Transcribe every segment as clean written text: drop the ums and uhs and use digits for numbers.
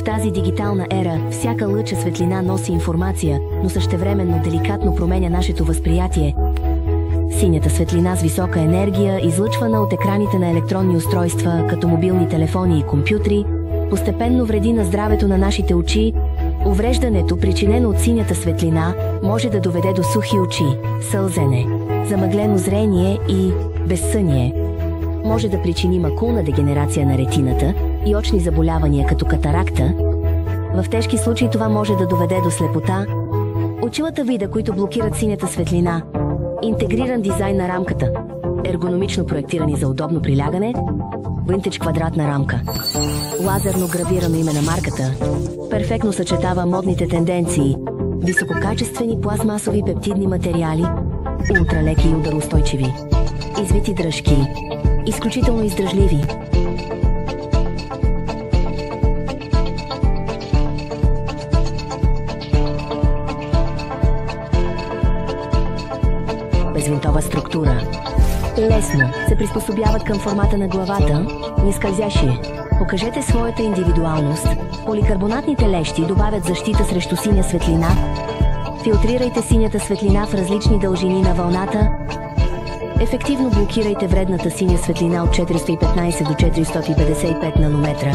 тази дигитална ера всяка лъча светлина носи информация, но същевременно деликатно променя нашето възприятие. Синята светлина с висока енергия, излъчвана от екраните на електронни устройства, като мобилни телефони и компютри, постепенно вреди на здравето на нашите очи. Увреждането, причинено от синята светлина, може да доведе до сухи очи, сълзене, замъглено зрение и безсъние. Може да причини макулна дегенерация на ретината и очни заболявания като катаракта. В тежки случаи това може да доведе до слепота. Очилата вида, които блокират синята светлина. Интегриран дизайн на рамката. Ергономично проектирани за удобно прилягане. Винтедж квадратна рамка. Лазерно гравирано име на марката. Перфектно съчетава модните тенденции. Висококачествени пластмасови пептидни материали. Ултралеки и ударостойчиви. Извити дръжки. Изключително издръжливи. Безвинтова структура. Лесно се приспособяват към формата на главата, нискълзящи. Покажете своята индивидуалност. Поликарбонатните лещи добавят защита срещу синя светлина. Филтрирайте синята светлина в различни дължини на вълната. Ефективно блокирайте вредната синя светлина от 415 до 455 нанометра.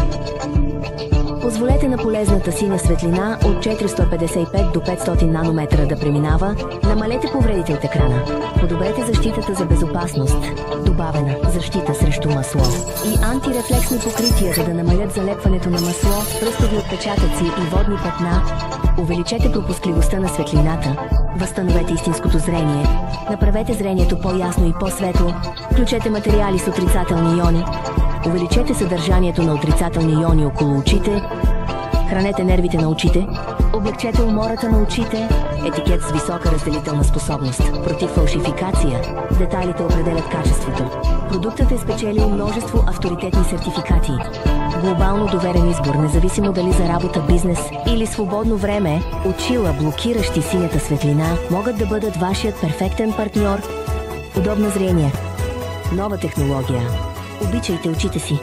Позволете на полезната синя светлина от 455 до 500 нанометра да преминава. Намалете повредите от екрана. Подобрете защитата за безопасност. Добавена защита срещу масло. И антирефлексни покрития, за да намалят залепването на масло, пръстови отпечатъци и водни петна. Увеличете пропускливостта на светлината. Възстановете истинското зрение. Направете зрението по-ясно и по-светло. Включете материали с отрицателни иони. Увеличете съдържанието на отрицателни иони около очите. Хранете нервите на очите. Облегчете умората на очите. Етикет с висока разделителна способност. Против фалшификация. Детайлите определят качеството. Продуктът е спечелил множество авторитетни сертификати. Глобално доверен избор, независимо дали за работа, бизнес или свободно време, очила, блокиращи синята светлина, могат да бъдат вашият перфектен партньор. Удобно зрение. Нова технология. Обичайте очите си.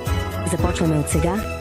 Започваме от сега.